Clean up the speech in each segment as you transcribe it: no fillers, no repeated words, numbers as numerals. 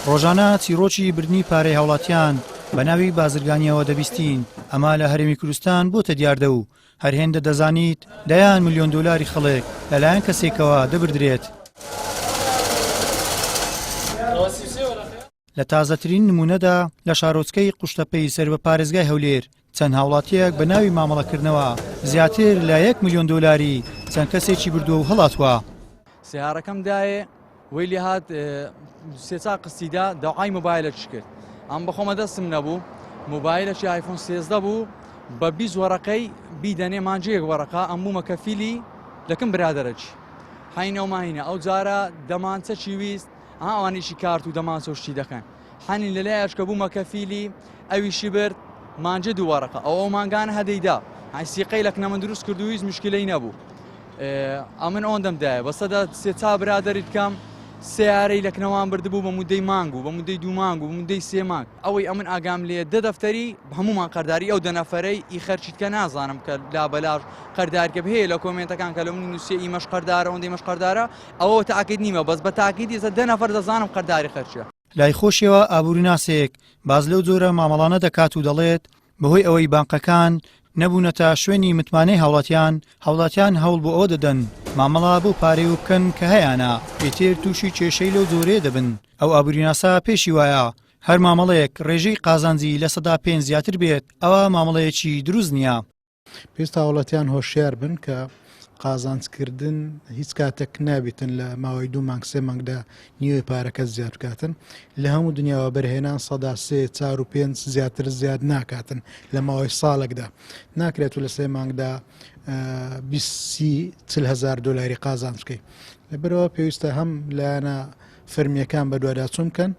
ڕۆژانە چیرۆکی بردننی پارەی هاوڵاتیان بە ناوی بازرگانیەوە دەبیستین. ئەمە لە هەرێمی کوردستان بۆتە دیاردە و هەرهێندە دەزانیت دەیان ملیۆن دۆلاری خەڵک لەلایەن کەسێکەوە دەبردرێت. لە تازەترین نمونەدا لە شارۆچکەی قوشتەپەی سەر بە پارێزگای هەولێر چەند هاوڵاتیەک بە ناوی مامەڵەکردنەوە زیاتر لە 1 ملیۆن دۆلاری چەند کەسێکی بردووە و هەڵاتوە. سیارەکەم دایێ وی لێ هات سێچا قستیدا داوای مۆبایلەکەش کرد. ئەم بەخۆمە دەستم نەبوو، مۆبایلەکی ئایفۆن 13 بوو بە 20 وەرەقەی بیدەنێ مانجەیەک وەرەقا ئەم بوومە کەفیلی دەکەم برادەرەکی حینەوماینە ئەو جارە دەمانچە چی ویست ئەوانیشی کارت و دەمانچە و شتی دەکەن حەنی لەلایەش کە بوومە کەفیلی ئەویشی برد مانجە دوو وەرەقە ئەو مانگانە هەدەیدا سیقەی لەکنە من دروست کرد و هیچ مشکلەی نەبوو. ئەمن ئەوەندەمدایە بەسەدا سێچا برادەریت کەم سیارەی لەکنەوان بردبوو بە مودەی مانگ و بە مودەی 2 مانگ و مودەی 3 مانگ ئەوەی ئەمن ئاگام لێ دەفتەری هەمومان قەرداری ئەو دەنەفەرەی ئی خەرچیت کە نازانم کە لا بەلاش قەردارکە هەیە لە کۆمنتەکان کە لە منی نووسێ ئیمەش قەردارە ئەوەندەی مەش قەردارە ئەوە تاکید نیمە بەس بە تاکیدی ئێستا دەنەفەر دەزانم قەرداری خەرچیە. لای خۆشیەوە ئابوورناسێک باز لەو جۆرە مامەڵانە دەکات و دەڵێت بەهۆی ئەوەی بانقەکان نەبوونەتە شوێنی متمانەی هاوڵاتیان هەوڵ بۆ ئەوە دەدەن مامەڵا بۆ پارەی و بکەن کە هەیەە پێتر تووشی کێشەی لەو جۆرەیە دەبن. ئەو ئابوورناسا پێشی وایە هەر مامەڵەیەک ڕێژەی قازانجی لە 5% زیاتر بێت ئەوە مامەڵەیەکی دروست نییە. پێویستە هاوڵاتیان هۆشیار بن کە قازانجکردن هیچ کاتێک نابێتن لە ماوەی 2 مانگ 3 مانگدا نیوەی پارەکە زیاد بکاتن لە هەموو دنیاوە بەرهێنان 3 4 و 5 زیاتر زیاد ناکاتن لە ماوەی ساڵێکدا ناکرێت و لە 3 مانگدا 20-40 هزار دۆلاری قازانج بکەیت. لەبەرەوە پێویستە هەم لایەنە فەرمیەکان بە دوواداچوون بکەن.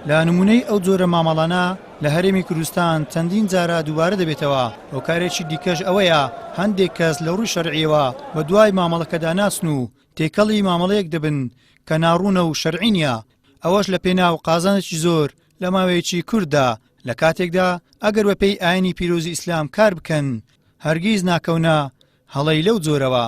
لە نمونەی ئەو جۆرە مامەڵانە لە هەرێمی کوردستان چەندین جارە دووبارە دەبێتەوە. هۆکارێکی دیکەش ئەوەیە هەندێک کەس لە ڕووی شەرعیەوە بە دوای مامەڵەکەدا ناچن و تێکەڵی مامەڵەیەک دەبن کە ناڕوونە و شەرعی نییە. ئەوەش لە پێناو قازانێکی زۆر لە ماوەیەکی کووردا لە کاتێکدا ئەگەر بەپێی ئاینی پیرۆزی ئیسلام کار بکەن هەرگیز ناکەونە هەڵەی لەو جۆرەوە.